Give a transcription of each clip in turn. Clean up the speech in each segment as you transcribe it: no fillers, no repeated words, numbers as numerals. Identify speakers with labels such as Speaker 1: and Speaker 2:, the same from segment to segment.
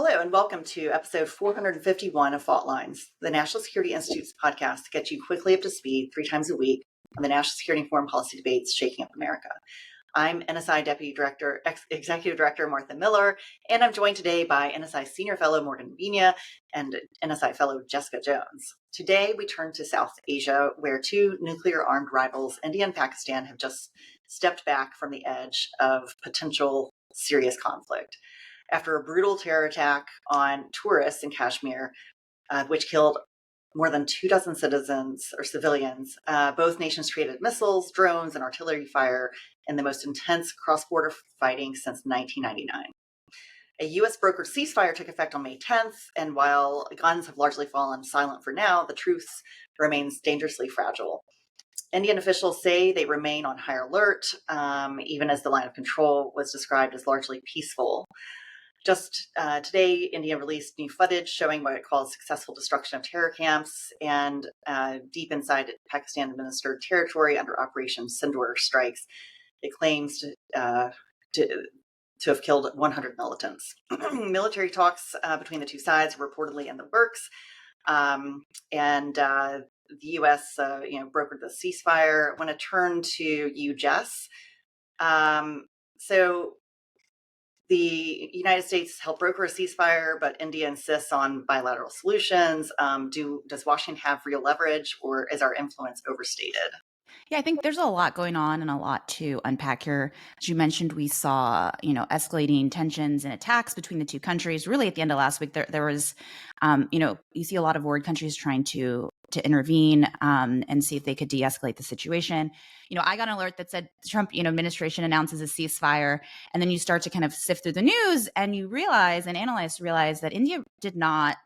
Speaker 1: Hello and welcome to episode 451 of Fault Lines, the National Security Institute's podcast to get you quickly up to speed 3 times a week on the national security and foreign policy debates shaking up America. I'm NSI Deputy Director, Executive Director Martha Miller, and I'm joined today by NSI Senior Fellow Morgan Vinia and NSI Fellow Jessica Jones. Today we turn to South Asia, where 2 nuclear-armed rivals, India and Pakistan, have just stepped back from the edge of potential serious conflict. After a brutal terror attack on tourists in Kashmir, which killed more than 24 citizens or civilians, both nations traded missiles, drones, and artillery fire in the most intense cross-border fighting since 1999. A U.S. brokered ceasefire took effect on May 10th, and while guns have largely fallen silent for now, the truce remains dangerously fragile. Indian officials say they remain on high alert, even as the line of control was described as largely peaceful. Just today, India released new footage showing what it calls successful destruction of terror camps and deep inside Pakistan-administered territory under Operation Sindoor strikes. It claims to have killed 100 militants. Military talks between the two sides are reportedly in the works, and the U.S. brokered the ceasefire. I want to turn to you, Jess. So the United States helped broker a ceasefire, but India insists on bilateral solutions. Does Washington have real leverage, or is our influence overstated?
Speaker 2: Yeah, I think there's a lot going on and a lot to unpack here. As you mentioned, we saw, escalating tensions and attacks between the two countries. Really, at the end of last week, there was, you see a lot of worried countries trying to intervene and see if they could de-escalate the situation. I got an alert that said the Trump, administration announces a ceasefire, and then you start to kind of sift through the news, and you realize, and analysts realize that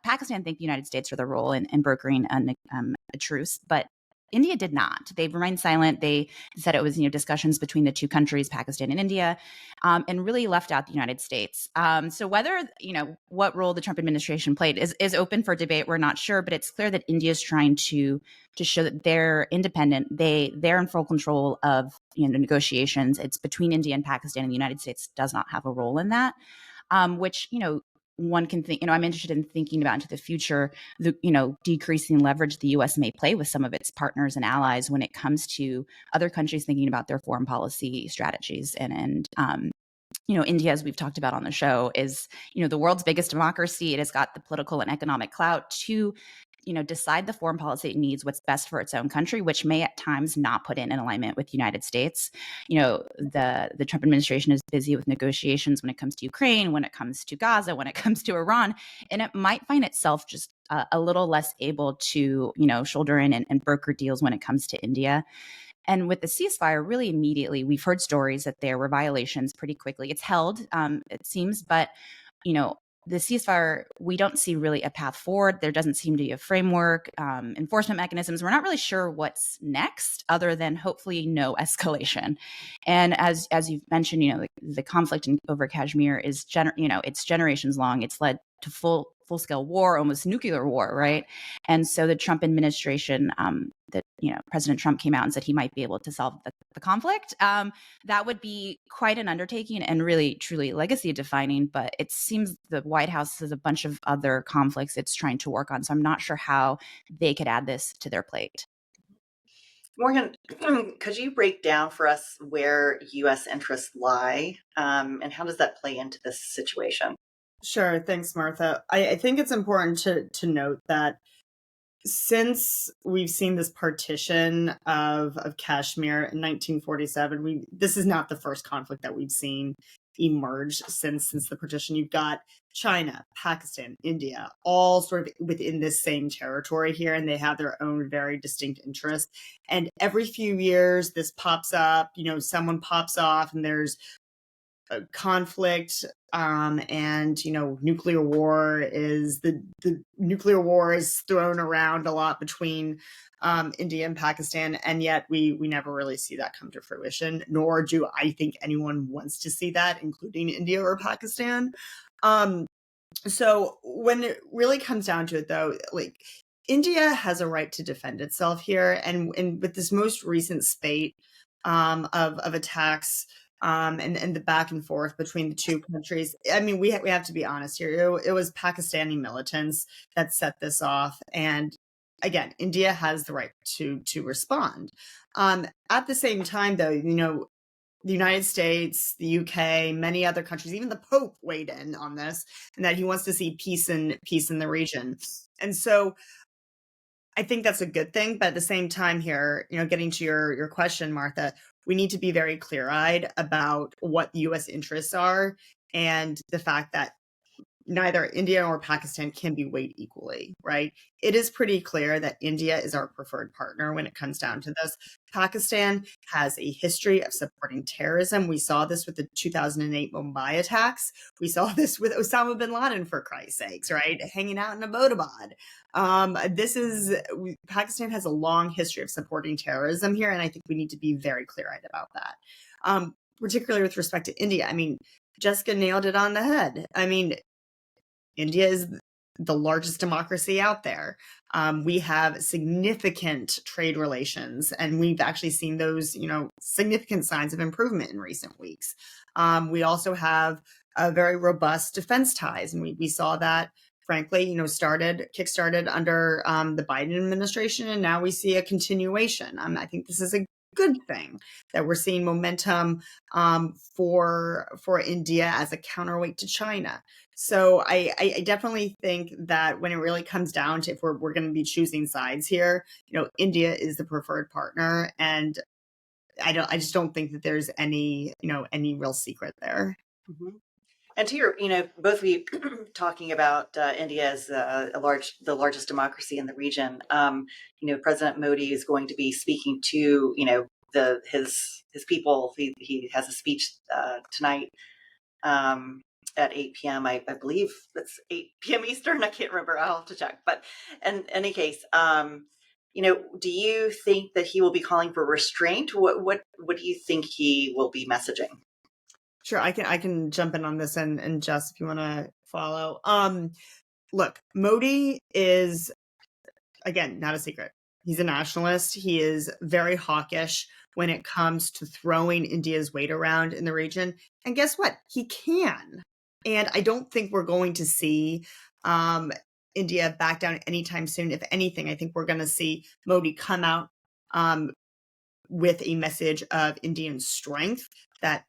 Speaker 2: Pakistan thanked the United States for their role in brokering a truce, but India did not. They remained silent. They said it was, discussions between the two countries, Pakistan and India, and really left out the United States. So whether, what role the Trump administration played is open for debate. We're not sure, but it's clear that India is trying to show that they're independent. They're in full control of, negotiations. It's between India and Pakistan, and the United States does not have a role in that, which, one can think, I'm interested in thinking about into the future, decreasing leverage the U.S. may play with some of its partners and allies when it comes to other countries thinking about their foreign policy strategies. And India, as we've talked about on the show, is, the world's biggest democracy. It has got the political and economic clout to decide the foreign policy it needs, what's best for its own country, which may at times not put in alignment with the United States. The Trump administration is busy with negotiations when it comes to Ukraine, when it comes to Gaza, when it comes to Iran, and it might find itself just a little less able to, shoulder in and broker deals when it comes to India. And with the ceasefire, really immediately, we've heard stories that there were violations pretty quickly. It's held, it seems, but, the ceasefire, we don't see really a path forward. There doesn't seem to be a framework, enforcement mechanisms. We're not really sure what's next, other than hopefully no escalation. And as you've mentioned, the conflict over Kashmir is it's generations long. It's led to full scale war, almost nuclear war, right? And so the Trump administration, President Trump came out and said he might be able to solve the conflict. That would be quite an undertaking and really, truly legacy defining. But it seems the White House has a bunch of other conflicts it's trying to work on. So I'm not sure how they could add this to their plate.
Speaker 1: Morgan, could you break down for us where U.S. interests lie, and how does that play into this situation?
Speaker 3: Sure. Thanks, Martha. I think it's important to note that since we've seen this partition of Kashmir in 1947, this is not the first conflict that we've seen emerge since the partition. You've got China, Pakistan, India, all sort of within this same territory here, and they have their own very distinct interests. And every few years, this pops up, someone pops off and there's a conflict, and nuclear war is the nuclear war is thrown around a lot between India and Pakistan, and yet we never really see that come to fruition, nor do I think anyone wants to see that, including India or Pakistan. So when it really comes down to it, though, like, India has a right to defend itself here, and with this most recent spate of attacks and the back and forth between the two countries. I mean, we have to be honest here. It was Pakistani militants that set this off, and again, India has the right to respond. At the same time, though, the United States, the UK, many other countries, even the Pope weighed in on this, and that he wants to see peace in the region. And so I think that's a good thing. But at the same time here, getting to your question, Martha, we need to be very clear-eyed about what US interests are and the fact that neither India or Pakistan can be weighed equally, right? It is pretty clear that India is our preferred partner when it comes down to this. Pakistan has a history of supporting terrorism. We saw this with the 2008 Mumbai attacks. We saw this with Osama bin Laden, for Christ's sakes, right? Hanging out in Abbottabad. Pakistan has a long history of supporting terrorism here, and I think we need to be very clear-eyed about that. Particularly with respect to India. I mean, Jessica nailed it on the head. I mean, India is the largest democracy out there. We have significant trade relations, and we've actually seen those, significant signs of improvement in recent weeks. We also have a very robust defense ties, and we saw that, frankly, kickstarted under the Biden administration, and now we see a continuation. I think this is a good thing that we're seeing momentum for India as a counterweight to China. So I definitely think that when it really comes down to if we're going to be choosing sides here, India is the preferred partner, and I just don't think that there's any real secret there.
Speaker 1: Mm-hmm. And to your, both of you talking about India as the largest democracy in the region. President Modi is going to be speaking to, his people. He has a speech tonight at 8 p.m. I believe that's 8 p.m. Eastern. I can't remember. I'll have to check. But in any case, do you think that he will be calling for restraint? What do you think he will be messaging?
Speaker 3: Sure, I can jump in on this, and Jess, if you want to follow. Look, Modi is, again, not a secret. He's a nationalist. He is very hawkish when it comes to throwing India's weight around in the region. And guess what? He can. And I don't think we're going to see India back down anytime soon. If anything, I think we're going to see Modi come out with a message of Indian strength, that,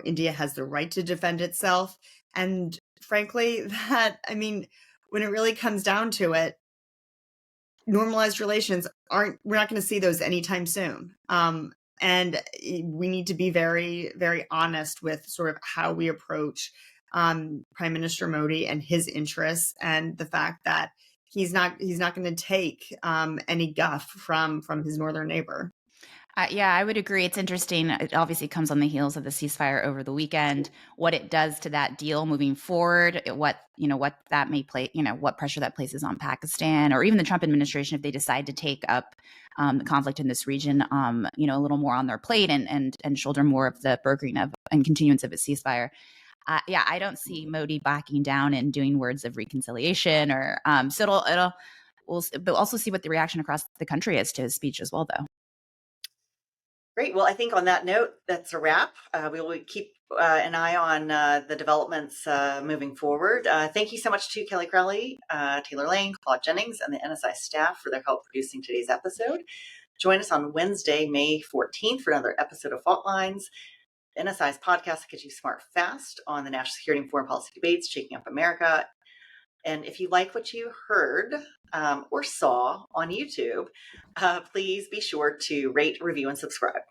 Speaker 3: India has the right to defend itself. And frankly, when it really comes down to it, normalized relations we're not going to see those anytime soon. And we need to be very, very honest with sort of how we approach Prime Minister Modi and his interests, and the fact that he's not going to take any guff from his northern neighbor.
Speaker 2: Yeah, I would agree. It's interesting. It obviously comes on the heels of the ceasefire over the weekend. What it does to that deal moving forward, what that may play, what pressure that places on Pakistan, or even the Trump administration if they decide to take up the conflict in this region, a little more on their plate and shoulder more of the brokering of and continuance of a ceasefire. I don't see Modi backing down and doing words of reconciliation, or so we'll also see what the reaction across the country is to his speech as well, though.
Speaker 1: Great. Well, I think on that note, that's a wrap. We will keep an eye on the developments moving forward. Thank you so much to Kelly Crowley, Taylor Lane, Claude Jennings, and the NSI staff for their help producing today's episode. Join us on Wednesday, May 14th for another episode of Fault Lines, NSI's podcast that gets you smart fast on the national security and foreign policy debates shaking up America. And if you like what you heard or saw on YouTube, please be sure to rate, review, and subscribe.